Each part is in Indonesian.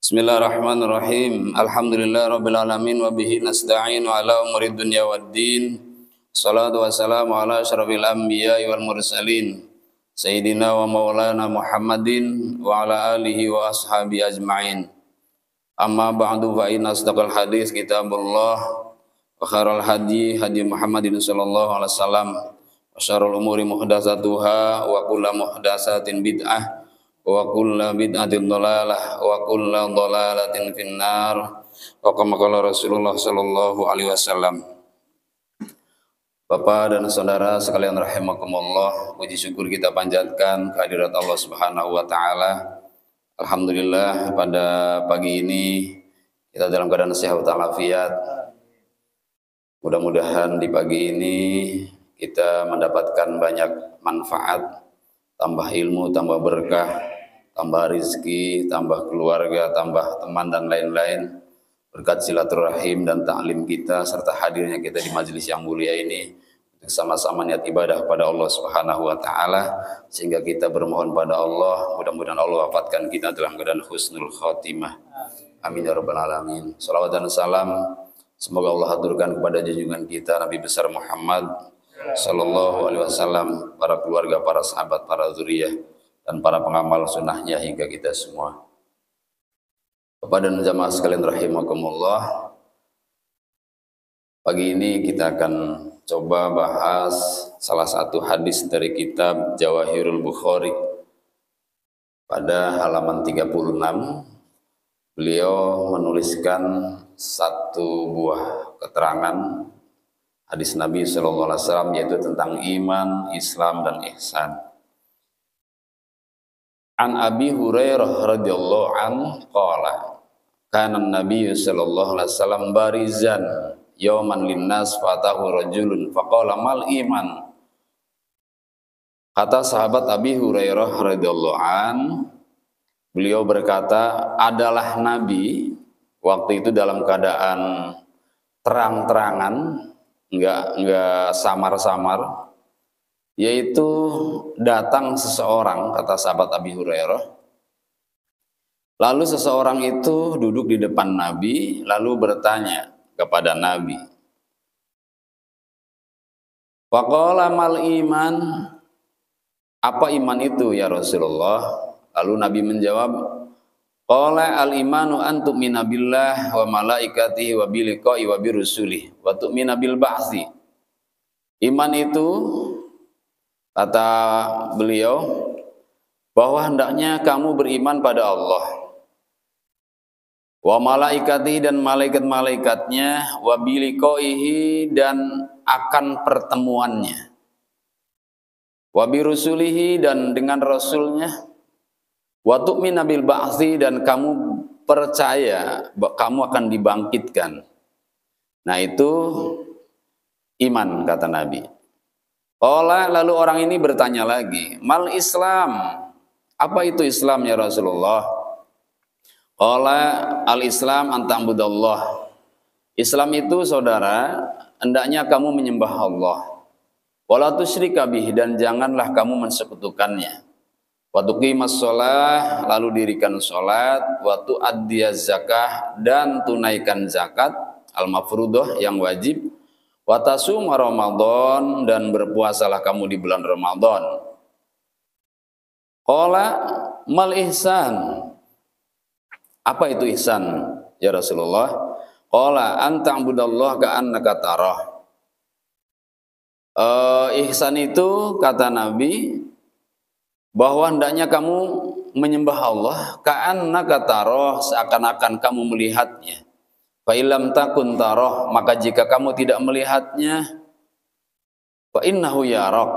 Bismillahirrahmanirrahim. Alhamdulillah rabbil alamin wa bihi nasta'inu ala umurid dunya waddin. Salatu wassalamu ala asyrafil anbiya'i wal mursalin. Sayyidina wa maulana Muhammadin wa ala alihi wa ashabi ajma'in. Amma ba'du fa inna asdaqal hadis kitabullah wa khairal hadi hadi Muhammadin sallallahu alaihi wasallam wa syarrul umuri muhdatsatuha wa kullu muhdatsatin bid'ah wa kullu bid'atin dhalalah wa kullu dhalalatin finnar wa kama qala Rasulullah sallallahu alaihi wasallam. Bapak dan saudara sekalian rahimakumullah, puji syukur kita panjatkan kehadirat Allah Subhanahu wa taala. Alhamdulillah pada pagi ini kita dalam keadaan sehat walafiat. Mudah-mudahan di pagi ini kita mendapatkan banyak manfaat, tambah ilmu, tambah berkah, tambah rizki, tambah keluarga, tambah teman dan lain-lain, berkat silaturahim dan ta'lim kita serta hadirnya kita di majelis yang mulia ini untuk sama-sama niat ibadah pada Allah Subhanahu wa taala, sehingga kita bermohon pada Allah mudah-mudahan Allah wafatkan kita dalam keadaan husnul khotimah. Amin ya rabbal alamin. Salawat dan salam semoga Allah haturkan kepada junjungan kita Nabi besar Muhammad sallallahu alaihi wasallam, para keluarga, para sahabat, para zuriyah, dan para pengamal sunnahnya hingga kita semua. Bapak dan jamaah sekalian rahimakumullah, pagi ini kita akan coba bahas salah satu hadis dari kitab Jawahirul Bukhari. Pada halaman 36 beliau menuliskan satu buah keterangan hadis Nabi sallallahu alaihi wasallam, yaitu tentang iman, Islam dan ihsan. An Abi Hurairah radhiyallahu anhu qala kana an-nabiy sallallahu alaihi wasallam barizan yawman linnas fatahu rajulun faqala mal iman. Kata sahabat Abi Hurairah radhiyallahu anhu, beliau berkata, adalah Nabi waktu itu dalam keadaan terang-terangan, enggak samar-samar, yaitu datang seseorang, kata sahabat Abi Hurairah. Lalu seseorang itu duduk di depan Nabi, lalu bertanya kepada Nabi, faqala mal iman, apa iman itu ya Rasulullah? Lalu Nabi menjawab, qala al imanu an tu'mina billah wa malaikatihi wa biliqa'i wa birusulih wa tu'mina bil ba'tsi. Iman itu, kata beliau, bahwa hendaknya kamu beriman pada Allah, wa malaikatihi dan malaikat-malaikatnya, wa biliqaihi dan akan pertemuannya, wa birusulihi dan dengan rasulnya, wa tu'mina bil ba'tsi dan kamu percaya bahwa kamu akan dibangkitkan. Nah, itu iman, kata Nabi. Lalu orang ini bertanya lagi, mal Islam, apa itu Islam ya Rasulullah? Al-Islam an ta'budallah. Islam itu, saudara, hendaknya kamu menyembah Allah, wala tusyrika bih, dan janganlah kamu mensekutukannya, wa tuqimas shalah, lalu dirikan salat, wa tu'addiyaz zakah, dan tunaikan zakat al-mafruḍah yang wajib, wa tasum Ramadan, dan berpuasalah kamu di bulan Ramadan. Qala mal ihsan, apa itu ihsan ya Rasulullah? Qala an ta'budallaha ka'annaka tarah. Ihsan itu, kata Nabi, bahwa hendaknya kamu menyembah Allah ka'annaka tarah, seakan-akan kamu melihatnya. Fa illam takun tarah, maka jika kamu tidak melihatnya, fa innahu yarak,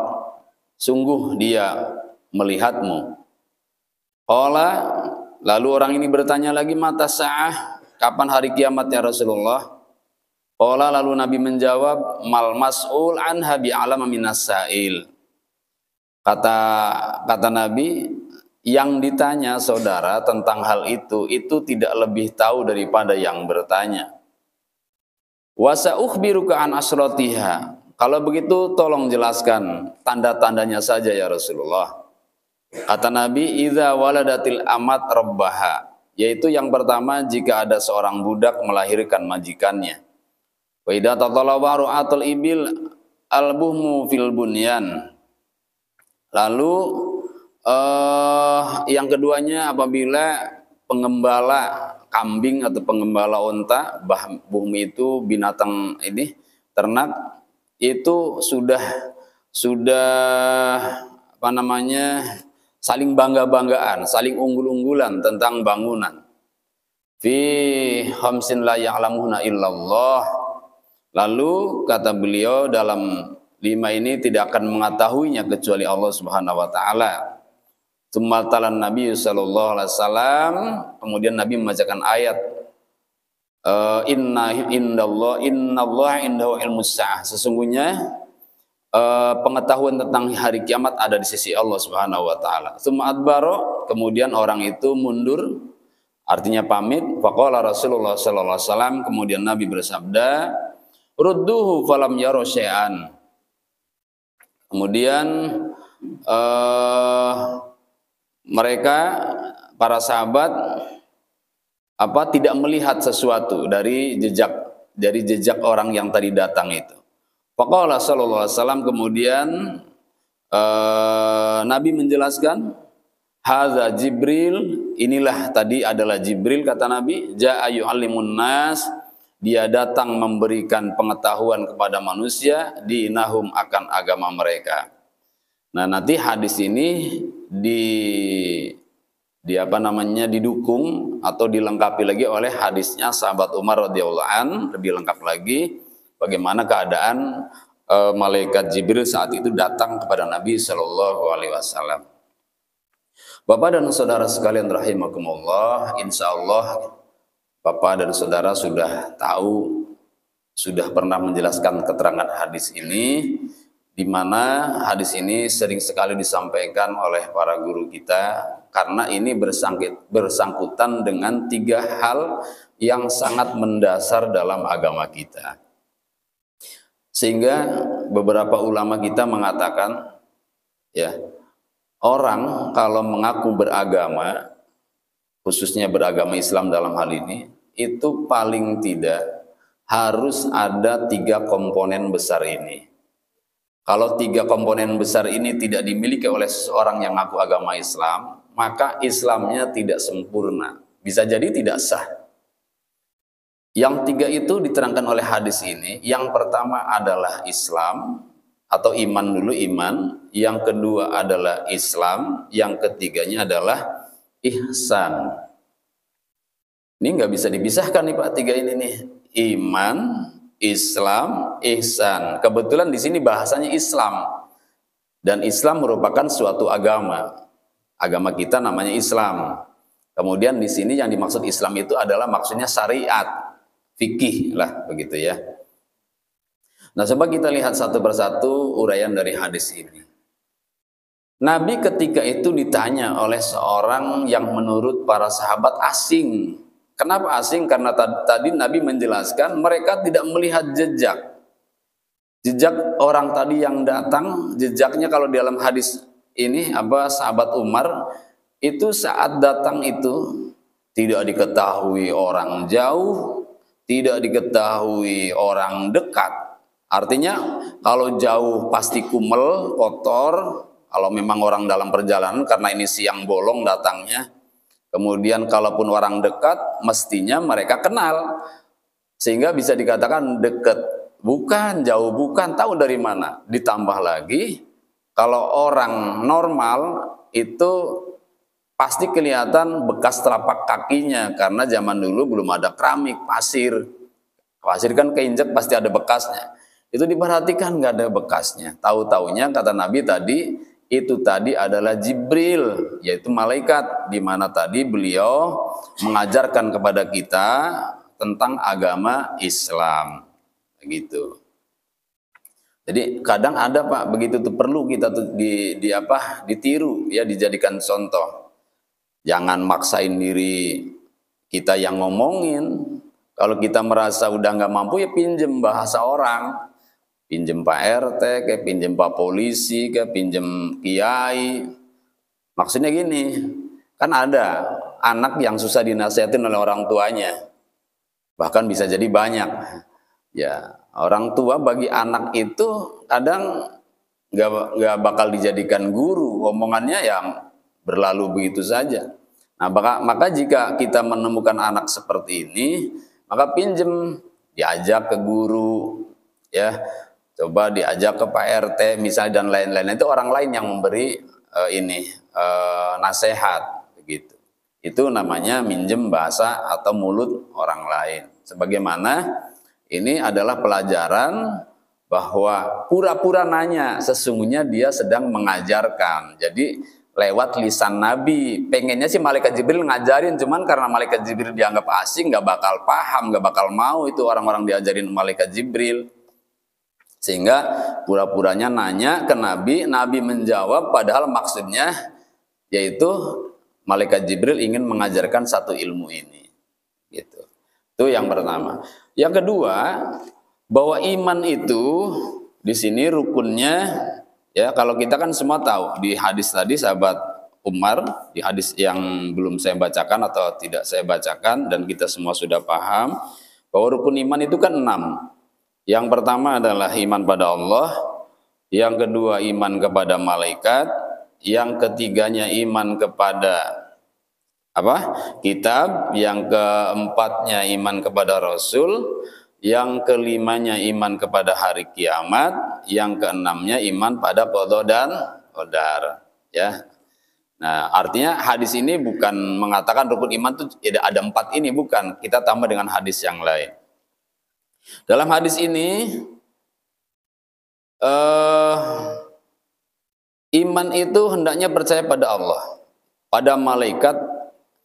sungguh dia melihatmu. Qala, lalu orang ini bertanya lagi, mata sa'ah, kapan hari kiamat ya Rasulullah? Qala, lalu Nabi menjawab, mal mas'ul anha bi'alama minas sa'il. Kata Nabi, yang ditanya saudara tentang hal itu tidak lebih tahu daripada yang bertanya. Wa sa'ukhbiruka an asratiha. Kalau begitu tolong jelaskan tanda-tandanya saja ya Rasulullah. Kata Nabi, idza waladatil amat rabbaha, yaitu yang pertama jika ada seorang budak melahirkan majikannya. Wa idza tatalawa ru'atul ibil albuhmu fil bunyan. Lalu yang keduanya apabila pengembala kambing atau pengembala unta, buhmi itu binatang ini ternak, itu sudah apa namanya, saling bangga-banggaan, saling unggul-unggulan tentang bangunan. Fi khamsin la ya'lamuhunna illallah. Lalu kata beliau dalam 5 ini tidak akan mengetahuinya kecuali Allah Subhanahu wa taala. Tsumma talan Nabi sallallahu alaihi wasallam, kemudian Nabi membacakan ayat innallaha indahu ilmus saah. Sesungguhnya pengetahuan tentang hari kiamat ada di sisi Allah Subhanahu wa taala. Tsumma adbaro, kemudian orang itu mundur, artinya pamit. Faqala Rasulullah sallallahu alaihi wasallam, kemudian Nabi bersabda, rudduhu falam yaro syai'an. Kemudian mereka para sahabat tidak melihat sesuatu dari jejak orang yang tadi datang itu. Faqala sallallahu alaihi wasallam, kemudian Nabi menjelaskan, hadza Jibril, inilah tadi adalah Jibril, kata Nabi, jaa yu'allimun nas, dia datang memberikan pengetahuan kepada manusia dinahum akan agama mereka. Nah, nanti hadis ini didukung atau dilengkapi lagi oleh hadisnya sahabat Umar radhiyallahu an, lebih lengkap lagi bagaimana keadaan malaikat Jibril saat itu datang kepada Nabi Shallallahu alaihi wasallam. Bapak dan saudara sekalian rahimakumullah, insyaallah Bapak dan saudara sudah tahu, sudah pernah menjelaskan keterangan hadis ini, di mana hadis ini sering sekali disampaikan oleh para guru kita, karena ini bersangkutan dengan 3 hal yang sangat mendasar dalam agama kita. Sehingga beberapa ulama kita mengatakan, ya, orang kalau mengaku beragama, khususnya beragama Islam dalam hal ini, itu paling tidak harus ada 3 komponen besar ini. Kalau 3 komponen besar ini tidak dimiliki oleh seseorang yang mengaku agama Islam, maka Islamnya tidak sempurna, bisa jadi tidak sah. Yang 3 itu diterangkan oleh hadis ini. Yang pertama adalah Islam atau iman dulu, iman. Yang kedua adalah Islam. Yang ketiganya adalah ihsan. Ini nggak bisa dipisahkan nih Pak, 3 ini nih. Iman, Islam, ihsan. Kebetulan di sini bahasanya Islam. Dan Islam merupakan suatu agama. Agama kita namanya Islam. Kemudian di sini yang dimaksud Islam itu adalah maksudnya syariat, fikih lah begitu ya. Nah, coba kita lihat satu persatu uraian dari hadis ini. Nabi ketika itu ditanya oleh seorang yang menurut para sahabat asing. Kenapa asing? Karena tadi Nabi menjelaskan mereka tidak melihat jejak orang tadi yang datang. Jejaknya kalau dalam hadis ini sahabat Umar itu saat datang itu tidak diketahui orang jauh, tidak diketahui orang dekat. Artinya kalau jauh pasti kumel, kotor. Kalau memang orang dalam perjalanan, karena ini siang bolong datangnya. Kemudian kalaupun orang dekat, mestinya mereka kenal. Sehingga bisa dikatakan dekat. Bukan, jauh bukan, tahu dari mana. Ditambah lagi, kalau orang normal itu pasti kelihatan bekas telapak kakinya. Karena zaman dulu belum ada keramik, pasir. Pasir kan keinjek pasti ada bekasnya. Itu diperhatikan nggak ada bekasnya. Tahu-taunya kata Nabi tadi, itu tadi adalah Jibril, yaitu malaikat, di mana tadi beliau mengajarkan kepada kita tentang agama Islam, begitu. Jadi kadang ada Pak, begitu tuh perlu kita tuh ditiru ya, dijadikan contoh. Jangan maksain diri kita yang ngomongin. Kalau kita merasa udah nggak mampu ya pinjem bahasa orang. Pinjem Pak RT, kayak pinjem Pak Polisi, kayak pinjem Kiai. Maksudnya gini, kan ada anak yang susah dinasihatin oleh orang tuanya. Bahkan bisa jadi banyak. Ya, orang tua bagi anak itu kadang nggak bakal dijadikan guru, omongannya yang berlalu begitu saja. Nah, maka jika kita menemukan anak seperti ini, maka pinjem, diajak ke guru, ya, coba diajak ke Pak RT misalnya dan lain-lain. Itu orang lain yang memberi nasihat, begitu. Itu namanya minjem bahasa atau mulut orang lain. Sebagaimana ini adalah pelajaran bahwa pura-pura nanya, sesungguhnya dia sedang mengajarkan. Jadi lewat lisan Nabi. Pengennya sih malaikat Jibril ngajarin, cuman karena malaikat Jibril dianggap asing, nggak bakal paham, nggak bakal mau itu orang-orang diajarin malaikat Jibril. Sehingga pura-puranya nanya ke Nabi, Nabi menjawab padahal maksudnya yaitu malaikat Jibril ingin mengajarkan satu ilmu ini. Gitu. Itu yang pertama. Yang kedua, bahwa iman itu di sini rukunnya, ya kalau kita kan semua tahu di hadis tadi sahabat Umar, di hadis yang belum saya bacakan atau tidak saya bacakan dan kita semua sudah paham bahwa rukun iman itu kan 6. Yang pertama adalah iman pada Allah, yang kedua iman kepada malaikat, yang ketiganya iman kepada kitab, yang keempatnya iman kepada Rasul, yang kelimanya iman kepada hari kiamat, yang keenamnya iman pada qada dan qadar, ya. Nah, artinya hadis ini bukan mengatakan rukun iman itu ada 4 ini, bukan. Kita tambah dengan hadis yang lain. Dalam hadis ini iman itu hendaknya percaya pada Allah, pada malaikat,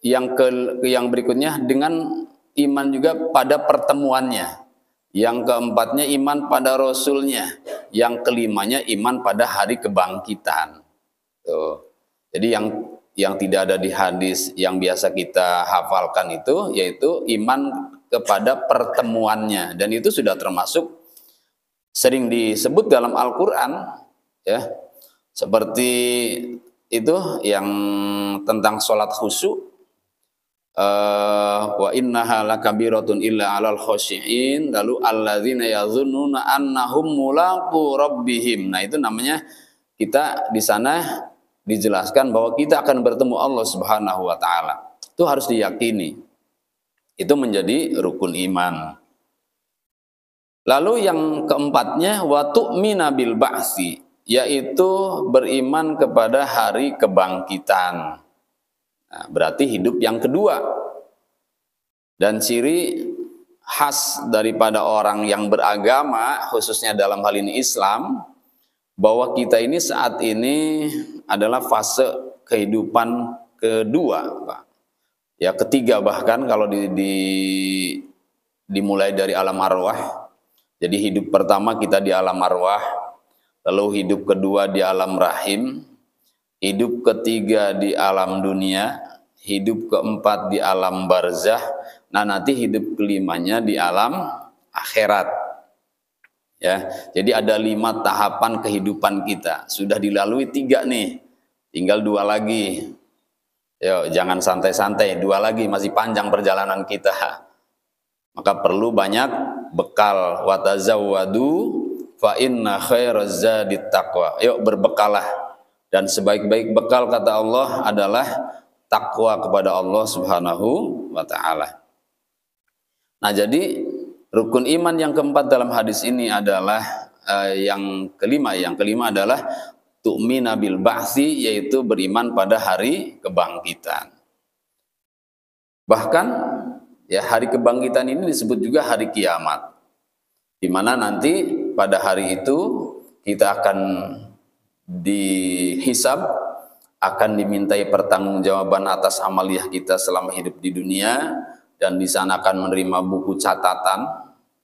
yang berikutnya dengan iman juga pada pertemuannya, yang keempatnya iman pada Rasulnya, yang kelimanya iman pada hari kebangkitan. Tuh. Jadi yang tidak ada di hadis yang biasa kita hafalkan itu yaitu iman kepada pertemuannya, dan itu sudah termasuk sering disebut dalam Al-Qur'an, ya. Seperti itu yang tentang sholat khusyuk, wa innaha lakabiratun illa 'alal khashi'in, lalu alladzina yadhunnuna annahum mulaqu rabbihim. Nah, itu namanya kita di sana dijelaskan bahwa kita akan bertemu Allah Subhanahu wa taala. Itu harus diyakini. Itu menjadi rukun iman. Lalu yang keempatnya wa tu'mina bil ba'si, yaitu beriman kepada hari kebangkitan. Nah, berarti hidup yang kedua. Dan ciri khas daripada orang yang beragama, khususnya dalam hal ini Islam, bahwa kita ini saat ini adalah fase kehidupan kedua, Pak. Ya, ketiga bahkan kalau dimulai dari alam arwah. Jadi hidup pertama kita di alam arwah, lalu hidup kedua di alam rahim, hidup ketiga di alam dunia, hidup keempat di alam barzah, nah nanti hidup kelimanya di alam akhirat. Ya, jadi ada 5 tahapan kehidupan kita. Sudah dilalui 3 nih, tinggal 2 lagi. Yo, jangan santai-santai, 2 lagi, masih panjang perjalanan kita. Maka perlu banyak bekal. Wa tazawwadu fa inna khairaz zadit taqwa. Yuk berbekalah, dan sebaik-baik bekal kata Allah adalah takwa kepada Allah Subhanahu wa taala. Nah, jadi rukun iman yang keempat dalam hadis ini adalah yang kelima adalah tu'mina bil ba'si, yaitu beriman pada hari kebangkitan. Bahkan ya, hari kebangkitan ini disebut juga hari kiamat, di mana nanti pada hari itu kita akan dihisab, akan dimintai pertanggungjawaban atas amaliyah kita selama hidup di dunia, dan di sana akan menerima buku catatan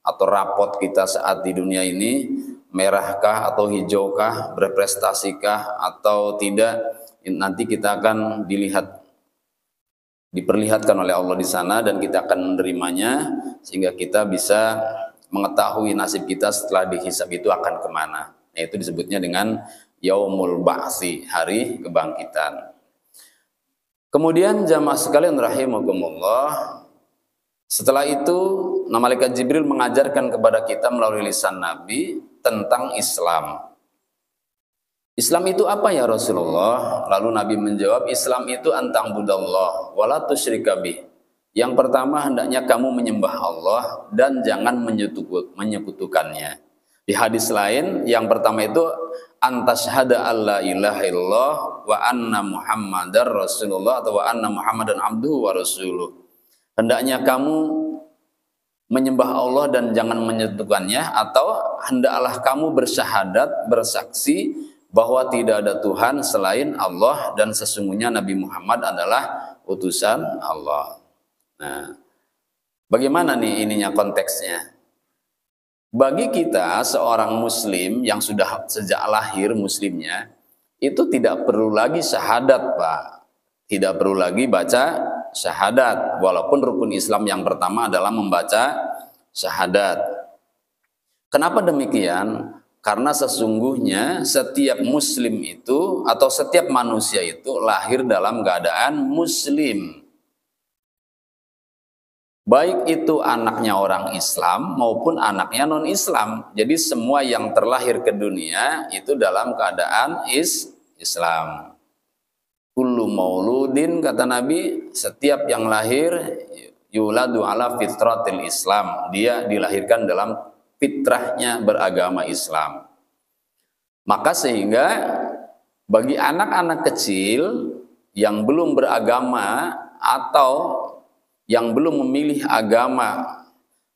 atau rapot kita saat di dunia ini, merahkah atau hijaukah, berprestasikah atau tidak, nanti kita akan diperlihatkan oleh Allah di sana, dan kita akan menerimanya sehingga kita bisa mengetahui nasib kita setelah dihisab itu akan kemana. Nah, itu disebutnya dengan Yaumul Ba'si, hari kebangkitan. Kemudian jamaah sekalian rahimakumullah, setelah itu malaikat Jibril mengajarkan kepada kita melalui lisan Nabi tentang Islam. Islam itu apa ya Rasulullah? Lalu Nabi menjawab, Islam itu antang budallah wala tusyrika bih. Yang pertama, hendaknya kamu menyembah Allah dan jangan menyekutukannya. Di hadis lain, yang pertama itu antasyhada alla ilaha illallah wa anna muhammadar rasulullah atau wa anna muhammadan abduhu wa rasuluh. Hendaknya kamu menyembah Allah dan jangan menyekutukannya, atau hendaklah kamu bersyahadat, bersaksi bahwa tidak ada Tuhan selain Allah dan sesungguhnya Nabi Muhammad adalah utusan Allah. Nah, bagaimana nih ininya konteksnya? Bagi kita seorang muslim yang sudah sejak lahir muslimnya, itu tidak perlu lagi syahadat, Pak. Tidak perlu lagi baca syahadat, walaupun rukun Islam yang pertama adalah membaca syahadat. Kenapa demikian? Karena sesungguhnya setiap muslim itu atau setiap manusia itu lahir dalam keadaan muslim. Baik itu anaknya orang Islam maupun anaknya non-Islam. Jadi semua yang terlahir ke dunia itu dalam keadaan Islam. Kullu mauludin, kata Nabi, setiap yang lahir yuladu ala fitratil Islam. Dia dilahirkan dalam fitrahnya beragama Islam. Maka sehingga bagi anak-anak kecil yang belum beragama atau yang belum memilih agama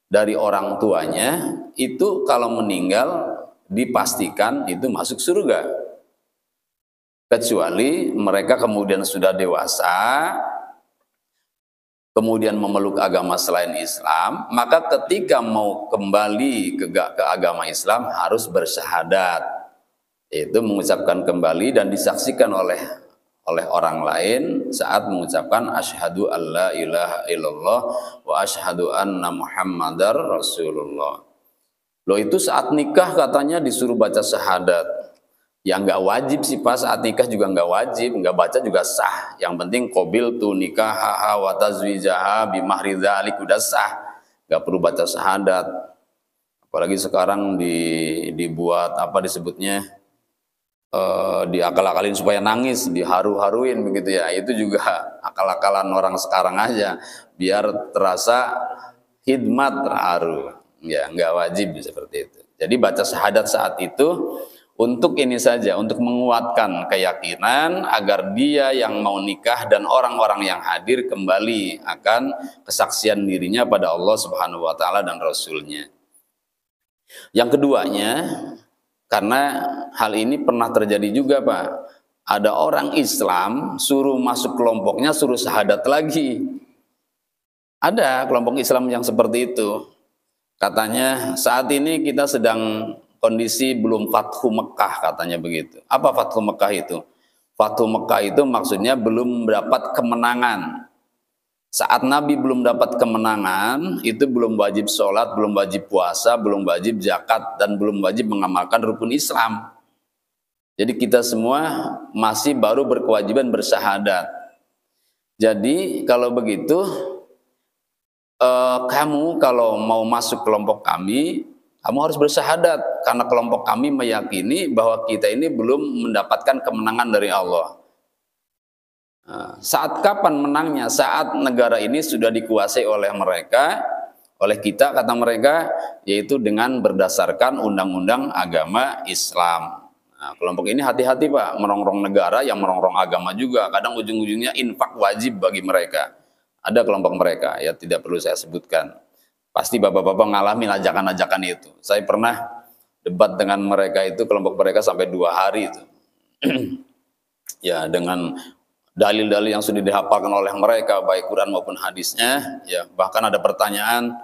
dari orang tuanya, itu kalau meninggal dipastikan itu masuk surga. Kecuali mereka kemudian sudah dewasa, kemudian memeluk agama selain Islam, maka ketika mau kembali ke agama Islam harus bersyahadat. Itu mengucapkan kembali dan disaksikan oleh orang lain saat mengucapkan asyhadu alla ilaha illallah wa asyhadu anna muhammadar rasulullah. Loh, itu saat nikah katanya disuruh baca syahadat. Ya nggak wajib sih Pak, saat nikah juga nggak wajib, nggak baca juga sah. Yang penting qabil tu nikaha wa tazwijaha bi mahri dzalik, udah sah. Nggak perlu baca syahadat. Apalagi sekarang dibuat apa disebutnya, diakal-akalin supaya nangis, diharu-haruin begitu ya. Itu juga akal-akalan orang sekarang aja biar terasa khidmat terharu. Ya nggak wajib seperti itu. Jadi baca syahadat saat itu untuk ini saja, untuk menguatkan keyakinan agar dia yang mau nikah dan orang-orang yang hadir kembali akan kesaksian dirinya pada Allah Subhanahu wa taala dan Rasul-Nya. Yang keduanya, karena hal ini pernah terjadi juga Pak, ada orang Islam suruh masuk kelompoknya, suruh syahadat lagi. Ada kelompok Islam yang seperti itu. Katanya saat ini kita sedang kondisi belum Fathu Mekah, katanya begitu. Apa Fathu Mekah itu? Fathu Mekah itu maksudnya belum mendapat kemenangan. Saat Nabi belum dapat kemenangan, itu belum wajib sholat, belum wajib puasa, belum wajib zakat, dan belum wajib mengamalkan rukun Islam. Jadi kita semua masih baru berkewajiban bersyahadat. Jadi kalau begitu, kamu kalau mau masuk kelompok kami, kamu harus bersyahadat, karena kelompok kami meyakini bahwa kita ini belum mendapatkan kemenangan dari Allah. Saat kapan menangnya? Saat negara ini sudah dikuasai oleh mereka, oleh kita, kata mereka, yaitu dengan berdasarkan undang-undang agama Islam. Nah, kelompok ini hati-hati Pak, merongrong negara yang merongrong agama juga. Kadang ujung-ujungnya infak wajib bagi mereka. Ada kelompok mereka, ya tidak perlu saya sebutkan. Pasti bapak-bapak ngalamin ajakan-ajakan itu. Saya pernah debat dengan mereka itu, kelompok mereka sampai 2 hari itu. Ya, dengan dalil-dalil yang sudah dihafalkan oleh mereka, baik Quran maupun hadisnya. Ya, bahkan ada pertanyaan,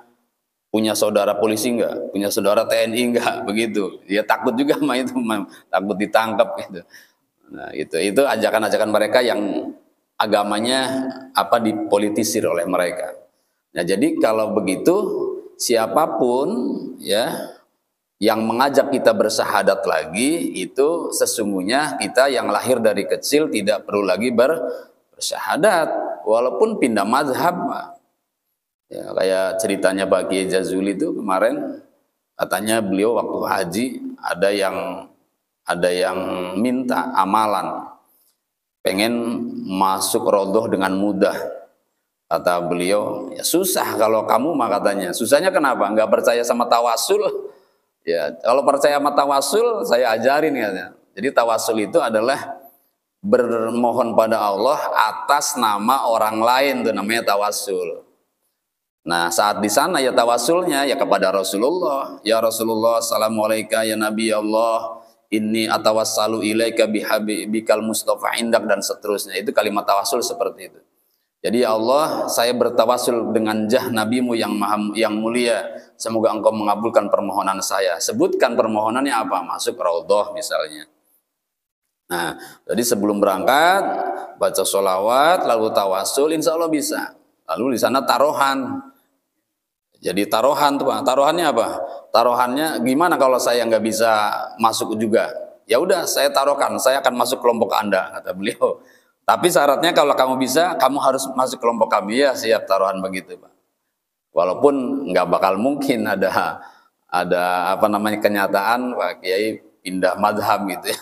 punya saudara polisi enggak? Punya saudara TNI enggak? Begitu. Ya takut juga sama itu, takut ditangkap gitu. Nah, itu ajakan-ajakan mereka yang agamanya dipolitisir oleh mereka. Nah, jadi kalau begitu siapapun ya yang mengajak kita bersyahadat lagi, itu sesungguhnya kita yang lahir dari kecil tidak perlu lagi bersyahadat walaupun pindah mazhab. Ya, kayak ceritanya Pak Kiai Jazuli itu kemarin, katanya beliau waktu haji ada yang minta amalan, pengen masuk rodoh dengan mudah. Kata beliau, ya susah kalau kamu mah, katanya. Susahnya kenapa? Nggak percaya sama tawasul. Ya, kalau percaya sama tawasul, saya ajarin ya. Jadi tawasul itu adalah bermohon pada Allah atas nama orang lain, itu namanya tawasul. Nah, saat di sana ya tawasulnya ya kepada Rasulullah. Ya Rasulullah, assalamualaikum ya Nabi Allah, inni atawassalu ilaika bihabibikal mustafa indak, dan seterusnya. Itu kalimat tawasul seperti itu. Jadi ya Allah, saya bertawasul dengan jah nabimu yang mulia, semoga engkau mengabulkan permohonan saya. Sebutkan permohonannya apa, masuk raudhah misalnya. Nah, jadi sebelum berangkat baca sholawat lalu tawasul, insya Allah bisa. Lalu di sana taruhan. Jadi taruhan tuh, taruhannya apa? Taruhannya gimana kalau saya nggak bisa masuk juga? Ya udah, saya taruhkan, saya akan masuk kelompok Anda, kata beliau. Tapi syaratnya kalau kamu bisa, kamu harus masuk kelompok kami. Ya siap, taruhan begitu, Pak. Walaupun nggak bakal mungkin ada apa namanya kenyataan Pak Kiai pindah madhab gitu ya.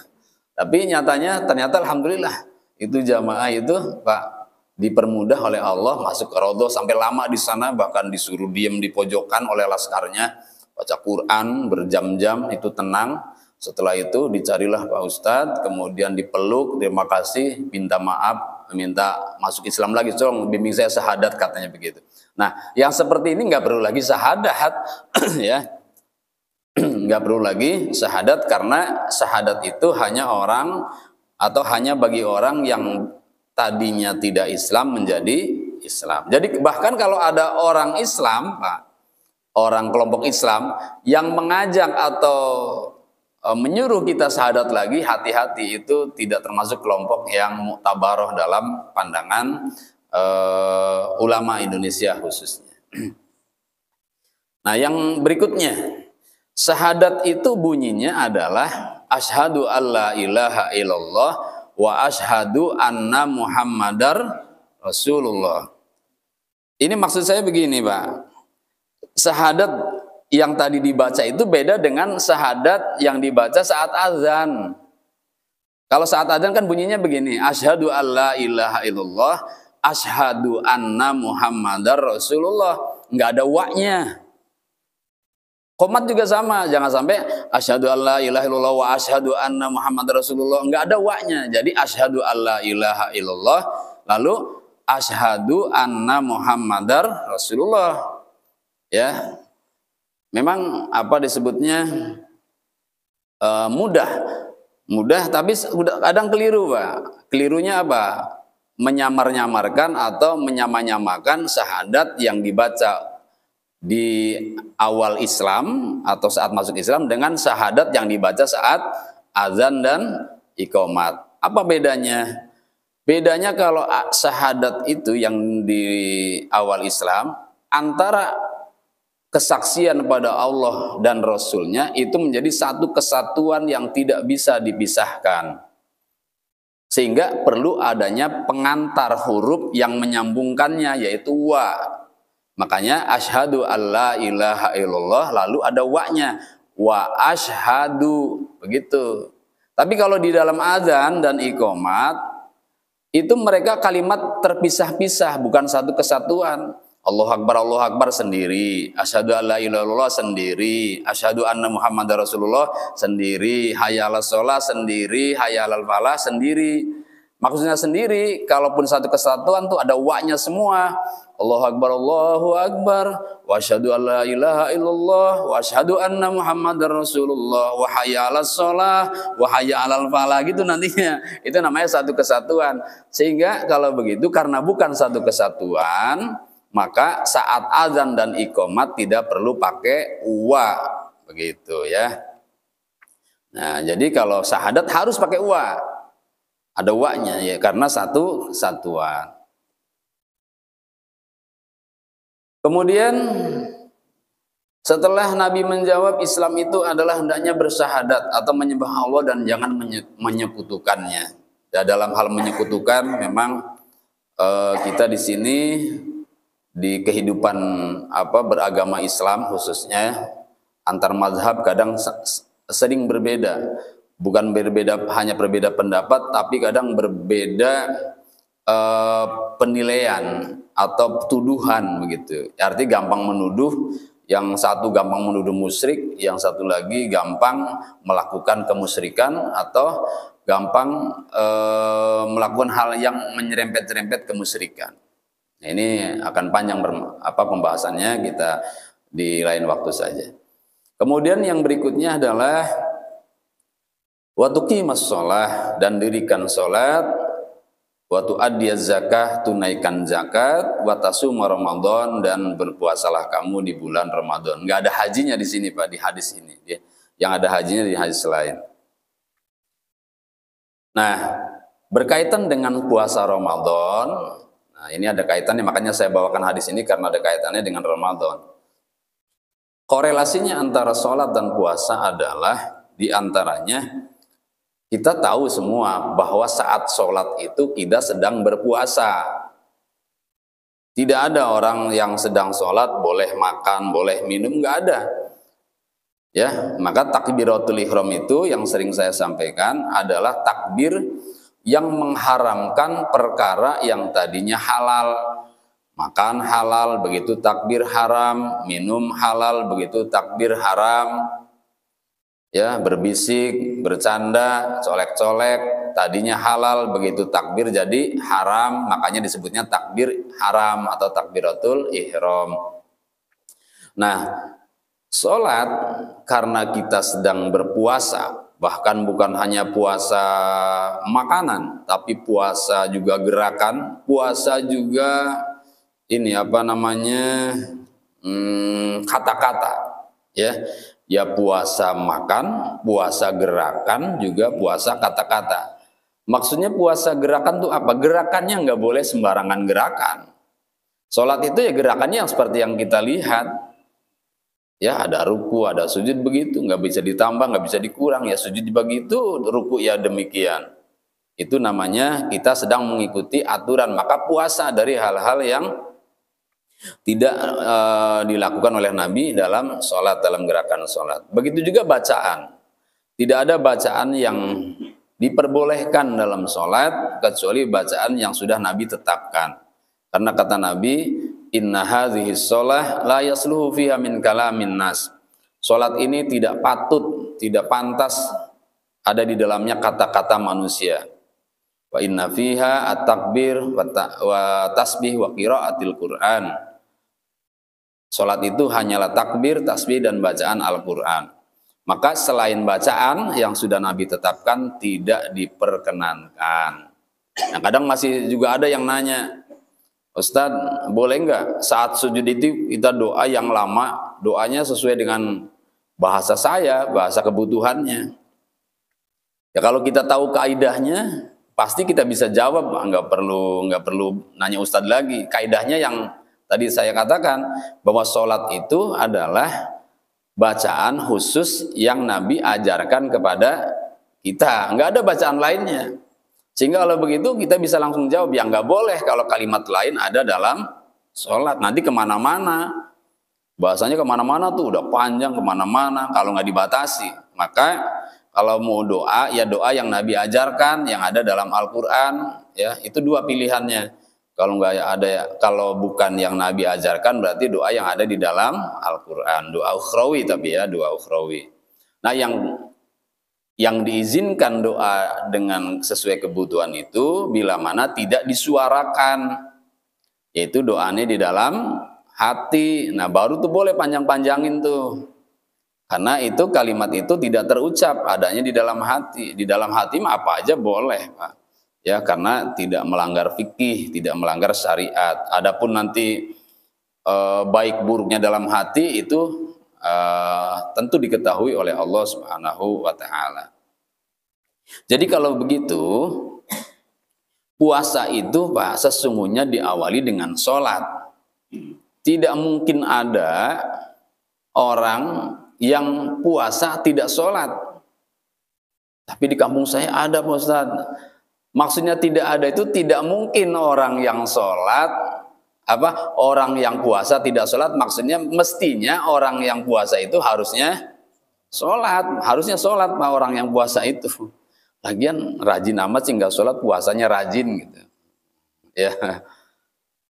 Tapi nyatanya ternyata alhamdulillah itu jamaah itu Pak dipermudah oleh Allah masuk ke raudhah, sampai lama di sana, bahkan disuruh diam di pojokan oleh laskarnya, baca Quran berjam-jam, itu tenang. Setelah itu dicarilah Pak Ustadz, kemudian dipeluk, terima kasih, minta maaf, minta masuk Islam lagi, tolong bimbing saya syahadat, katanya begitu. Nah, yang seperti ini nggak perlu lagi syahadat ya, nggak perlu lagi syahadat, karena syahadat itu hanya orang atau hanya bagi orang yang tadinya tidak Islam menjadi Islam. Jadi bahkan kalau ada orang Islam, Pak, orang kelompok Islam yang mengajak atau menyuruh kita syahadat lagi, hati-hati, itu tidak termasuk kelompok yang muktabaroh dalam pandangan ulama Indonesia khususnya. Nah, yang berikutnya, syahadat itu bunyinya adalah asyhadu alla ilaha illallah wa asyhadu anna muhammadar rasulullah. Ini maksud saya begini, Pak. Syahadat yang tadi dibaca itu beda dengan syahadat yang dibaca saat azan. Kalau saat azan kan bunyinya begini, asyhadu alla ilaha illallah, asyhadu anna muhammadar rasulullah, nggak ada wa-nya. Qomat juga sama, jangan sampai asyhadu alla ilaha illallah wa asyhadu anna muhammadar rasulullah, nggak ada wa-nya. Jadi asyhadu alla ilaha illallah lalu asyhadu anna muhammadar rasulullah. Ya. Memang apa disebutnya mudah tapi kadang keliru, Pak. Kelirunya apa? Menyamar-nyamarkan atau menyamakan syahadat yang dibaca di awal Islam atau saat masuk Islam dengan syahadat yang dibaca saat azan dan iqamat. Apa bedanya? Bedanya kalau syahadat itu yang di awal Islam, antara kesaksian pada Allah dan Rasulnya itu menjadi satu kesatuan yang tidak bisa dipisahkan, sehingga perlu adanya pengantar huruf yang menyambungkannya, yaitu wa. Makanya asyhadu alla ilaha illallah lalu ada wa-nya, wa asyhadu, begitu. Tapi kalau di dalam azan dan iqamat itu mereka kalimat terpisah-pisah, bukan satu kesatuan. Allahu Akbar sendiri, asyhadu alla ilaha illallah sendiri, asyhadu anna muhammadar rasulullah sendiri, hayya 'alas shalah sendiri, hayya 'alal falah sendiri. Maksudnya sendiri, kalaupun satu kesatuan tuh ada wa-nya semua. Allahu Akbar, wa asyhadu alla ilaha illallah, wa asyhadu anna muhammadar rasulullah, wa hayya 'alas shalah, wa hayya 'alal falah, gitu nantinya. Itu namanya satu kesatuan. Sehingga kalau begitu, karena bukan satu kesatuan, maka saat azan dan iqamat tidak perlu pakai wa, begitu ya. Nah, jadi kalau syahadat harus pakai wa, ada wa-nya ya, karena satu satuan. Kemudian setelah Nabi menjawab Islam itu adalah hendaknya bersyahadat atau menyembah Allah dan jangan menyekutukannya. Dan dalam hal menyekutukan memang kita di sini di kehidupan beragama Islam khususnya antar mazhab kadang sering berbeda, bukan berbeda hanya berbeda pendapat, tapi kadang berbeda penilaian atau tuduhan begitu. Artinya gampang menuduh, yang satu gampang menuduh musyrik, yang satu lagi gampang melakukan kemusyrikan atau gampang melakukan hal yang menyerempet-nyerempet kemusyrikan. Nah, ini akan panjang pembahasannya, kita di lain waktu saja. Kemudian yang berikutnya adalah wa tuqimas shalah, dan dirikan salat, wa tu'addiyaz zakah, tunaikan zakat, wa tasuma Ramadan, dan berpuasalah kamu di bulan Ramadan. Enggak ada hajinya di sini Pak, di hadis ini. Yang ada hajinya di hadis lain. Nah, berkaitan dengan puasa Ramadan, nah ini ada kaitannya, makanya saya bawakan hadis ini karena ada kaitannya dengan Ramadan. Korelasinya antara sholat dan puasa adalah diantaranya kita tahu semua bahwa saat sholat itu kita sedang berpuasa. Tidak ada orang yang sedang sholat boleh makan, boleh minum, nggak ada. Ya, maka takbiratul ihram itu yang sering saya sampaikan adalah takbir yang mengharamkan perkara yang tadinya halal. Makan halal, begitu takbir haram, minum halal, begitu takbir haram. Ya, berbisik, bercanda, colek-colek, tadinya halal, begitu takbir jadi haram, makanya disebutnya takbir haram atau takbiratul ihram. Nah, sholat karena kita sedang berpuasa, bahkan bukan hanya puasa makanan, tapi puasa juga gerakan, puasa juga ini kata-kata, ya puasa makan, puasa gerakan, juga puasa kata-kata. Maksudnya puasa gerakan tuh apa? Gerakannya nggak boleh sembarangan gerakan. Sholat itu ya gerakannya yang seperti yang kita lihat. Ya, ada ruku, ada sujud, begitu, nggak bisa ditambah, nggak bisa dikurang. Ya sujud begitu, ruku ya demikian. Itu namanya kita sedang mengikuti aturan. Maka puasa dari hal-hal yang tidak dilakukan oleh Nabi dalam sholat, dalam gerakan sholat. Begitu juga bacaan. Tidak ada bacaan yang diperbolehkan dalam sholat kecuali bacaan yang sudah Nabi tetapkan. Karena kata Nabi, inna hadhihi sholah la yasluhu fiha min kalamin nas. Sholat ini tidak patut, tidak pantas ada di dalamnya kata-kata manusia. Wa inna fiha at-takbir wa tasbih wa qiraatil Qur'an. Sholat itu hanyalah takbir, tasbih, dan bacaan Al-Quran. Maka selain bacaan yang sudah Nabi tetapkan tidak diperkenankan. Nah, kadang masih juga ada yang nanya, Ustadz, boleh nggak saat sujud itu kita doa yang lama, doanya sesuai dengan bahasa saya, bahasa kebutuhannya? Ya kalau kita tahu kaidahnya, pasti kita bisa jawab, nggak perlu nanya Ustadz lagi. Kaidahnya yang tadi saya katakan, bahwa sholat itu adalah bacaan khusus yang Nabi ajarkan kepada kita, nggak ada bacaan lainnya. Sehingga kalau begitu kita bisa langsung jawab, ya nggak boleh kalau kalimat lain ada dalam sholat. Nanti kemana-mana, bahasanya kemana-mana tuh, udah panjang kemana-mana kalau nggak dibatasi. Maka kalau mau doa, ya doa yang Nabi ajarkan, yang ada dalam Al-Quran, ya itu dua pilihannya. Kalau nggak ada, kalau bukan yang Nabi ajarkan, berarti doa yang ada di dalam Al-Quran, doa ukhrawi, tapi ya doa ukhrawi. Nah, yang diizinkan doa dengan sesuai kebutuhan itu bila mana tidak disuarakan, yaitu doanya di dalam hati. Nah, baru tuh boleh panjang-panjangin tuh, karena itu kalimat itu tidak terucap, adanya di dalam hati. Di dalam hati mah apa aja boleh, Pak. Ya, karena tidak melanggar fikih, tidak melanggar syariat. Adapun nanti baik buruknya dalam hati itu tentu diketahui oleh Allah Subhanahu wa Ta'ala. Jadi kalau begitu, puasa itu Pak sesungguhnya diawali dengan sholat. Tidak mungkin ada orang yang puasa tidak sholat. Tapi di kampung saya ada Pak Ustadz, Maksudnya tidak ada itu tidak mungkin orang yang sholat, orang yang puasa tidak sholat. Maksudnya mestinya orang yang puasa itu harusnya sholat Pak, orang yang puasa itu. Lagian rajin amat sih nggak sholat, puasanya rajin gitu. Ya,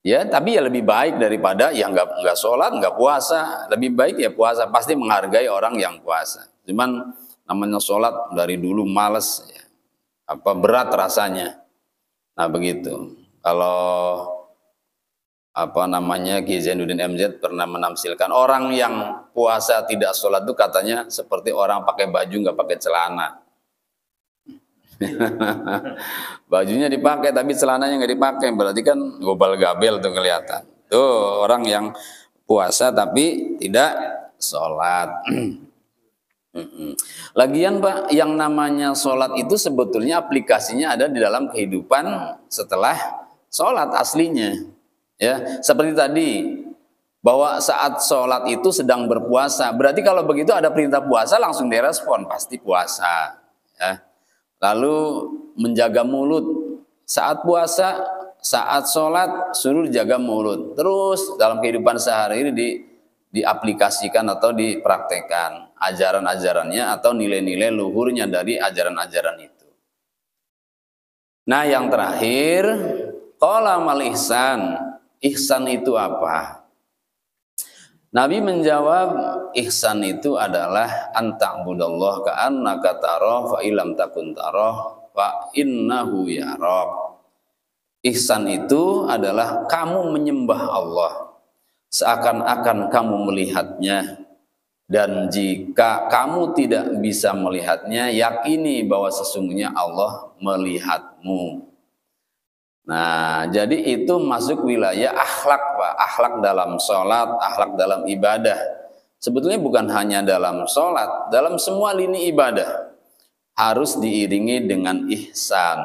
ya tapi ya lebih baik daripada yang nggak sholat nggak puasa. Lebih baik ya puasa, pasti menghargai orang yang puasa. Cuman namanya sholat dari dulu males. Ya. Berat rasanya. Nah begitu. Kalau Ki Zainuddin MZ pernah menamsilkan orang yang puasa tidak sholat itu katanya seperti orang pakai baju nggak pakai celana. Bajunya dipakai tapi celananya nggak dipakai, berarti kan gobal gabel tuh kelihatan. Tuh orang yang puasa tapi tidak sholat. Lagian Pak, yang namanya sholat itu sebetulnya aplikasinya ada di dalam kehidupan setelah sholat aslinya. Ya, seperti tadi bahwa saat sholat itu sedang berpuasa. Berarti kalau begitu ada perintah puasa langsung direspon, pasti puasa. Ya. Lalu menjaga mulut saat puasa, saat sholat suruh jaga mulut. Terus dalam kehidupan sehari ini diaplikasikan atau dipraktekkan ajaran-ajarannya atau nilai-nilai luhurnya dari ajaran-ajaran itu. Nah yang terakhir, qala mal ihsan. Ihsan itu apa? Nabi menjawab, ihsan itu adalah anta'budallah ka'annaka tarah fa illam takun tarah fa innahu yarak. Ihsan itu adalah kamu menyembah Allah seakan-akan kamu melihatnya, dan jika kamu tidak bisa melihatnya, yakini bahwa sesungguhnya Allah melihatmu. Nah, jadi itu masuk wilayah akhlak Pak, akhlak dalam sholat, akhlak dalam ibadah. Sebetulnya bukan hanya dalam sholat, dalam semua lini ibadah harus diiringi dengan ihsan.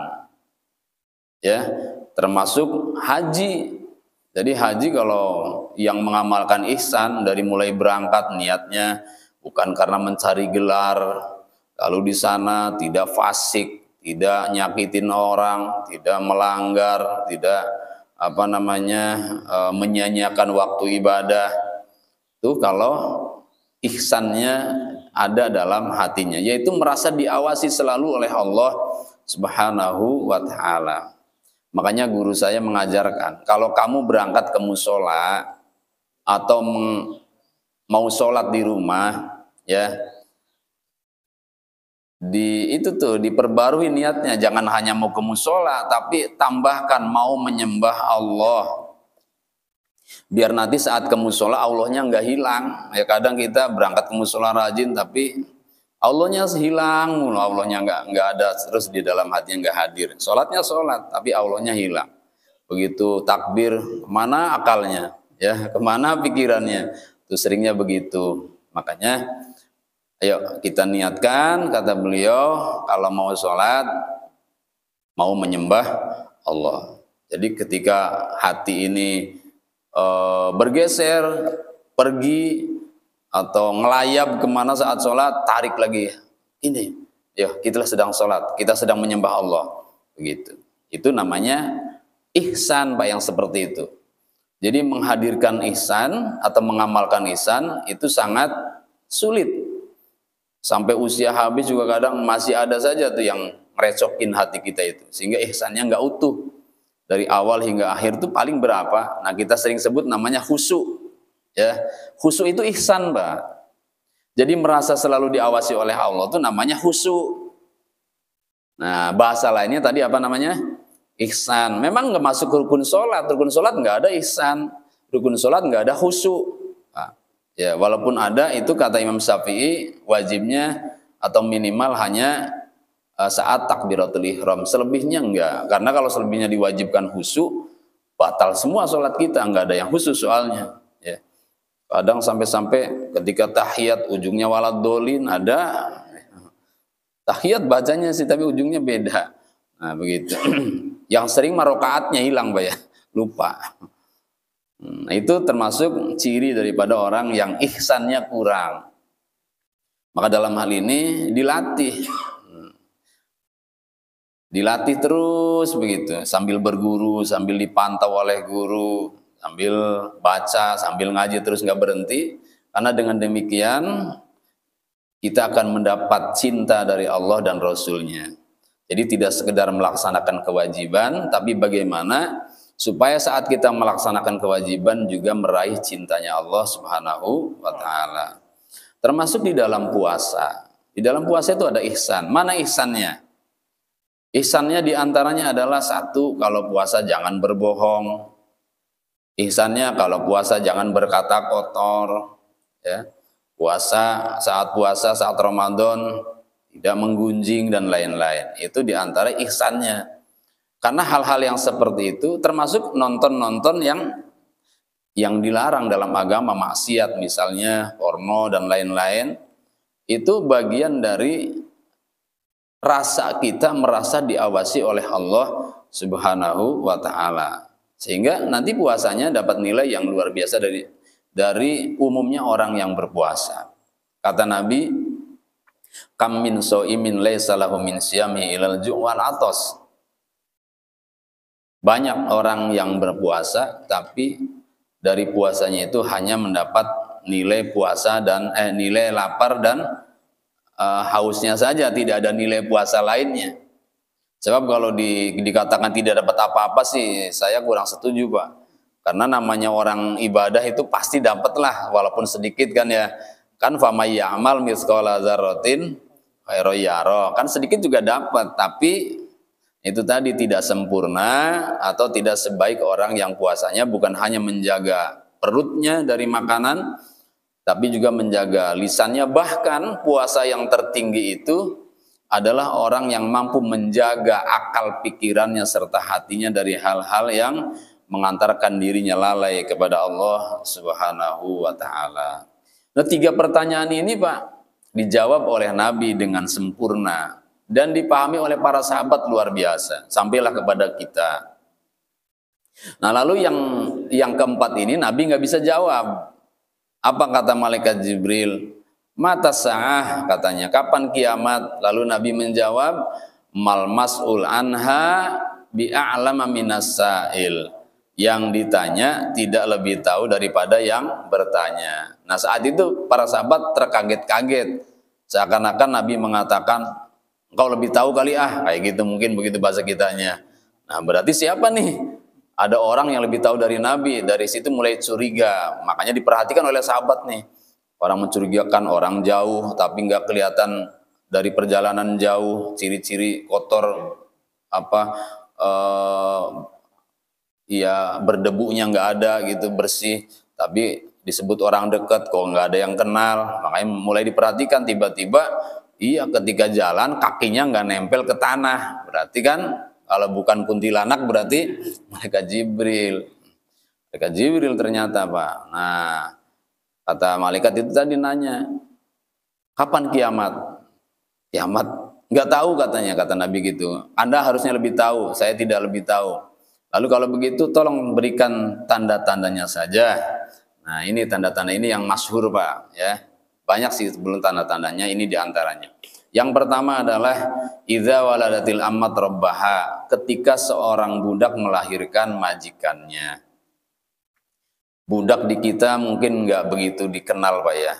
Ya, termasuk haji. Jadi haji kalau yang mengamalkan ihsan dari mulai berangkat niatnya bukan karena mencari gelar, lalu di sana tidak fasik, tidak nyakitin orang, tidak melanggar, tidak menyanyiakan waktu ibadah. Itu kalau ihsannya ada dalam hatinya, yaitu merasa diawasi selalu oleh Allah Subhanahu wa taala. Makanya guru saya mengajarkan, kalau kamu berangkat ke musola atau mau sholat di rumah, ya, diperbarui niatnya, jangan hanya mau ke musola, tapi tambahkan mau menyembah Allah. Biar nanti saat ke musola Allahnya nggak hilang. Ya kadang kita berangkat ke musola rajin, tapi Allahnya hilang, Allahnya nggak ada, terus di dalam hatinya nggak hadir. Sholatnya sholat, tapi Allahnya hilang. Begitu takbir, kemana akalnya? Ya, kemana pikirannya? Itu seringnya begitu. Makanya, ayo kita niatkan, kata beliau, kalau mau sholat, mau menyembah Allah. Jadi ketika hati ini bergeser, pergi, atau ngelayap kemana saat sholat, tarik lagi. Ini, ya kita sedang sholat, kita sedang menyembah Allah. Begitu. Itu namanya ihsan Pak, yang seperti itu. Jadi menghadirkan ihsan atau mengamalkan ihsan itu sangat sulit. Sampai usia habis juga kadang masih ada saja tuh yang ngerecokin hati kita itu. Sehingga ihsannya nggak utuh. Dari awal hingga akhir itu paling berapa? Nah kita sering sebut namanya khusyuk. Ya, khusyuk itu ihsan, Mbak. Jadi merasa selalu diawasi oleh Allah itu namanya khusyuk. Nah, bahasa lainnya tadi apa namanya? Ihsan. Memang nggak masuk rukun sholat. Rukun sholat nggak ada ihsan. Rukun sholat nggak ada khusyuk. Nah, ya, walaupun ada, itu kata Imam Syafi'i wajibnya atau minimal hanya saat takbiratul ihram. Selebihnya enggak. Karena kalau selebihnya diwajibkan khusyuk, batal semua sholat kita. Nggak ada yang khusyuk soalnya. Ya. Kadang sampai-sampai ketika tahiyat ujungnya waladhdallin ada. Tahiyat bacanya sih tapi ujungnya beda. Nah begitu. Yang sering marokaatnya hilang Pak ya. Lupa. Nah itu termasuk ciri daripada orang yang ihsannya kurang. Maka dalam hal ini dilatih. Dilatih terus begitu, sambil berguru, sambil dipantau oleh guru, sambil baca, sambil ngaji terus nggak berhenti. Karena dengan demikian kita akan mendapat cinta dari Allah dan Rasul-Nya. Jadi tidak sekedar melaksanakan kewajiban, tapi bagaimana supaya saat kita melaksanakan kewajiban juga meraih cintanya Allah Subhanahu wa taala. Termasuk di dalam puasa. Di dalam puasa itu ada ihsan. Mana ihsannya? Ihsannya diantaranya adalah satu, kalau puasa jangan berbohong. Ihsannya kalau puasa jangan berkata kotor. Ya. Puasa saat Ramadan tidak menggunjing dan lain-lain. Itu diantara ihsannya. Karena hal-hal yang seperti itu termasuk nonton-nonton yang dilarang dalam agama, maksiat misalnya porno dan lain-lain. Itu bagian dari rasa kita merasa diawasi oleh Allah Subhanahu wa taala. Sehingga nanti puasanya dapat nilai yang luar biasa dari umumnya orang yang berpuasa. Kata Nabi, kam min shaimin laisa lahu min siyami ilal ju' wal atos. Banyak orang yang berpuasa tapi dari puasanya itu hanya mendapat nilai puasa dan nilai lapar dan hausnya saja, tidak ada nilai puasa lainnya. Sebab kalau dikatakan tidak dapat apa-apa sih, saya kurang setuju, Pak. Karena namanya orang ibadah itu pasti dapatlah, walaupun sedikit kan ya. Kan famay ya'mal mithqala dzarratin khairan yara. Kan sedikit juga dapat, tapi itu tadi tidak sempurna atau tidak sebaik orang yang puasanya bukan hanya menjaga perutnya dari makanan, tapi juga menjaga lisannya. Bahkan puasa yang tertinggi itu adalah orang yang mampu menjaga akal pikirannya serta hatinya dari hal-hal yang mengantarkan dirinya lalai kepada Allah Subhanahu wa taala. Nah, 3 pertanyaan ini, Pak, dijawab oleh Nabi dengan sempurna dan dipahami oleh para sahabat luar biasa, sampailah kepada kita. Nah, lalu yang keempat ini Nabi nggak bisa jawab. Apa kata malaikat Jibril? Mata sa'ah, katanya, kapan kiamat? Lalu Nabi menjawab, mal mas'ul anha bi'a'lama minas sa'il. Yang ditanya tidak lebih tahu daripada yang bertanya. Nah, saat itu para sahabat terkaget-kaget. Seakan-akan Nabi mengatakan, engkau lebih tahu kali kayak gitu, mungkin begitu bahasa kitanya. Nah, berarti siapa nih? Ada orang yang lebih tahu dari Nabi. Dari situ mulai curiga. Makanya diperhatikan oleh sahabat nih. Orang mencurigakan orang jauh tapi nggak kelihatan dari perjalanan jauh, ciri-ciri kotor ya berdebunya nggak ada gitu, bersih, tapi disebut orang dekat kok nggak ada yang kenal. Makanya mulai diperhatikan. Tiba-tiba iya, ketika jalan kakinya nggak nempel ke tanah, berarti kan kalau bukan kuntilanak berarti malaikat Jibril. Malaikat Jibril ternyata, Pak. Nah, kata malaikat itu tadi nanya, kapan kiamat? Kiamat nggak tahu katanya, kata Nabi gitu. Anda harusnya lebih tahu, saya tidak lebih tahu. Lalu kalau begitu tolong berikan tanda-tandanya saja. Nah, ini tanda-tanda ini yang masyhur, Pak, ya. Banyak sih sebelum tanda-tandanya, ini diantaranya. Yang pertama adalah idza waladatil ammat rabbaha, ketika seorang budak melahirkan majikannya. Budak di kita mungkin nggak begitu dikenal, Pak, ya.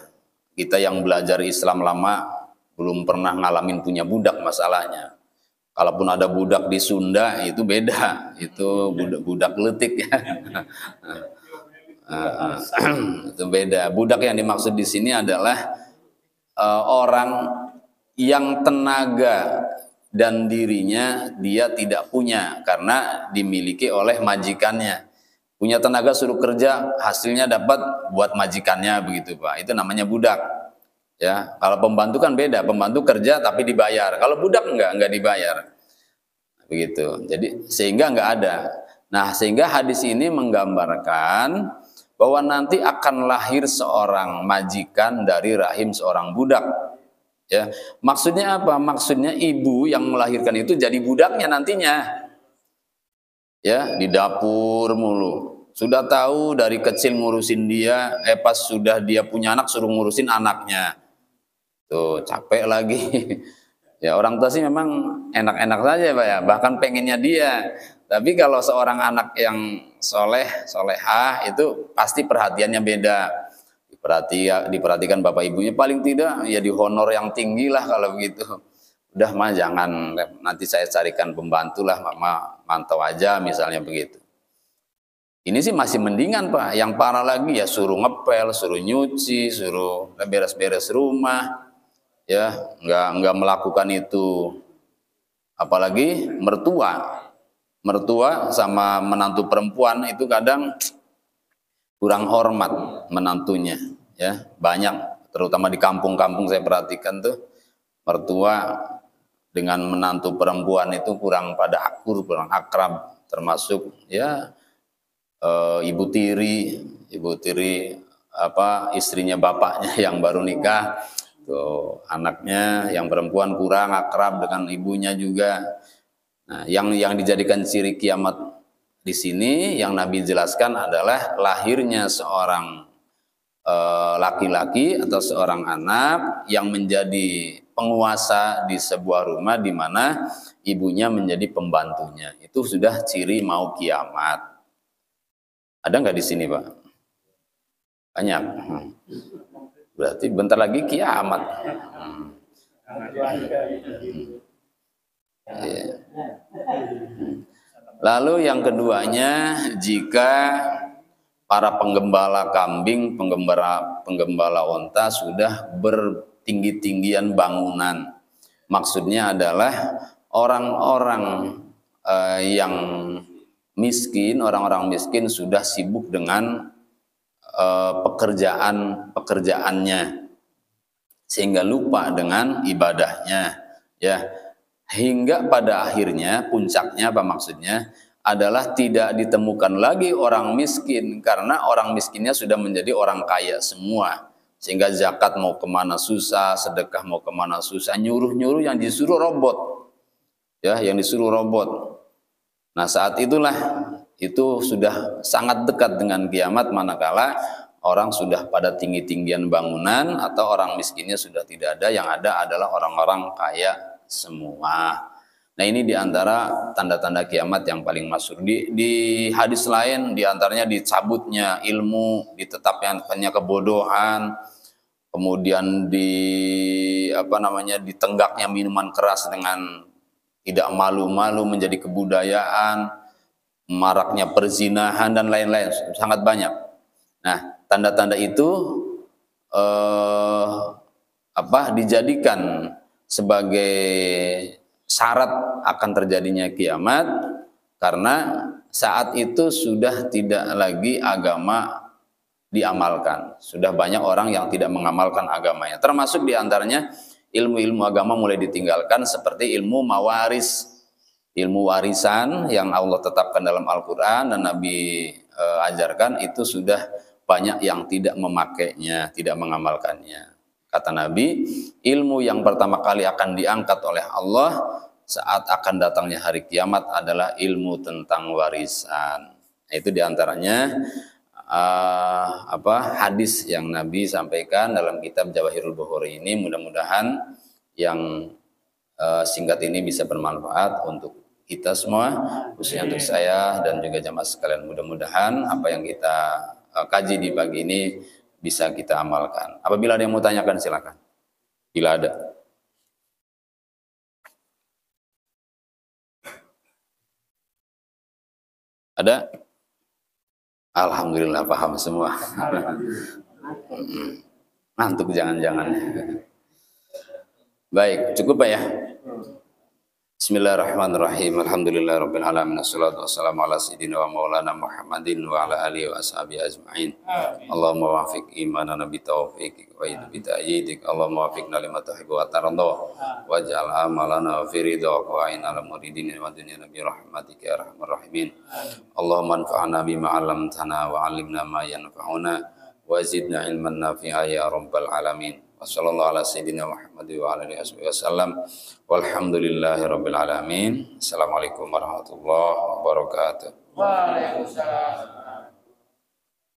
Kita yang belajar Islam lama belum pernah ngalamin punya budak masalahnya. Kalaupun ada budak di Sunda itu beda, itu budak letik ya. Itu beda. Budak yang dimaksud di sini adalah orang yang tenaga dan dirinya dia tidak punya karena dimiliki oleh majikannya. Punya tenaga suruh kerja, hasilnya dapat buat majikannya begitu, Pak. Itu namanya budak. Ya, kalau pembantu kan beda, pembantu kerja tapi dibayar. Kalau budak enggak dibayar. Begitu. Jadi sehingga enggak ada. Nah, sehingga hadis ini menggambarkan bahwa nanti akan lahir seorang majikan dari rahim seorang budak. Ya, maksudnya apa? Maksudnya ibu yang melahirkan itu jadi budaknya nantinya. Ya, di dapur mulu. Sudah tahu dari kecil ngurusin dia, pas sudah dia punya anak suruh ngurusin anaknya. Tuh, capek lagi. Ya orang tua sih memang enak-enak saja Pak ya, bahkan pengennya dia. Tapi kalau seorang anak yang soleh, solehah itu pasti perhatiannya beda. Diperhatikan bapak ibunya paling tidak ya di honor yang tinggi lah kalau begitu. Udah mah jangan, nanti saya carikan pembantu lah, mama mantau aja misalnya begitu. Ini sih masih mendingan Pak, yang parah lagi ya suruh ngepel, suruh nyuci, suruh beres-beres rumah. Ya, nggak melakukan itu. Apalagi mertua sama menantu perempuan itu kadang kurang hormat menantunya, ya banyak, terutama di kampung-kampung saya perhatikan tuh mertua dengan menantu perempuan itu kurang pada akur, kurang akrab, termasuk ya ibu tiri apa istrinya bapaknya yang baru nikah. Tuh, anaknya yang perempuan kurang akrab dengan ibunya juga. Nah, yang dijadikan ciri kiamat di sini yang Nabi jelaskan adalah lahirnya seorang laki-laki atau seorang anak yang menjadi penguasa di sebuah rumah di mana ibunya menjadi pembantunya. Itu sudah ciri mau kiamat. Ada nggak di sini, Pak? Banyak. Berarti bentar lagi kiamat. Lalu yang keduanya, jika para penggembala kambing, penggembala onta sudah bertinggi-tinggian bangunan. Maksudnya adalah orang-orang yang miskin, orang-orang miskin sudah sibuk dengan pekerjaannya sehingga lupa dengan ibadahnya, ya, hingga pada akhirnya puncaknya apa maksudnya adalah tidak ditemukan lagi orang miskin karena orang miskinnya sudah menjadi orang kaya semua, sehingga zakat mau kemana susah, sedekah mau kemana susah, nyuruh yang disuruh robot, ya, yang disuruh robot. Nah saat itulah itu sudah sangat dekat dengan kiamat, manakala orang sudah pada tinggi-tinggian bangunan atau orang miskinnya sudah tidak ada, yang ada adalah orang-orang kaya semua. Nah ini diantara tanda-tanda kiamat yang paling masyhur. Di hadis lain diantaranya dicabutnya ilmu, ditetapkannya kebodohan, kemudian ditenggaknya minuman keras dengan tidak malu-malu menjadi kebudayaan, maraknya perzinahan dan lain-lain, sangat banyak. Nah, tanda-tanda itu dijadikan sebagai syarat akan terjadinya kiamat karena saat itu sudah tidak lagi agama diamalkan. Sudah banyak orang yang tidak mengamalkan agamanya. Termasuk diantaranya ilmu-ilmu agama mulai ditinggalkan seperti ilmu mawaris, ilmu warisan yang Allah tetapkan dalam Al-Quran dan Nabi ajarkan, itu sudah banyak yang tidak memakainya, tidak mengamalkannya. Kata Nabi, ilmu yang pertama kali akan diangkat oleh Allah saat akan datangnya hari kiamat adalah ilmu tentang warisan. Itu diantaranya hadis yang Nabi sampaikan dalam kitab Jawahirul Bukhari ini. Mudah-mudahan yang singkat ini bisa bermanfaat untuk kita semua, khususnya untuk saya dan juga jamaah sekalian. Mudah-mudahan apa yang kita kaji di pagi ini bisa kita amalkan. Apabila ada yang mau tanyakan silakan. Bila ada. Ada? Alhamdulillah paham semua. Ngantuk jangan-jangan. Baik, cukup Pak ya? Bismillahirrahmanirrahim. Alhamdulillahirabbil alamin. Wassalatu wassalamu ala sayyidina wa maulana Muhammadin wa ala alihi wa ashabihi ajmain. Allahumma wafiq imanana bi taufiqik wa bi ta'yidik. Allahumma wafiqna lima tuhibbu wa tarda. Waj'al amalana fi ridhaka wa aina al muridin wa dunyana bi rahmatika ya arhamar rahimin. Allahumma anfa'na bima 'allamtana wa 'allimna ma yanfa'una wa zidna ilman nafi'a ya rabbal alamin. Wassallallahu ala sayyidina Muhammad wa ala alihi wasallam. Walhamdulillahi rabbil alamin. Assalamualaikum warahmatullahi wabarakatuh. Waalaikumsalam.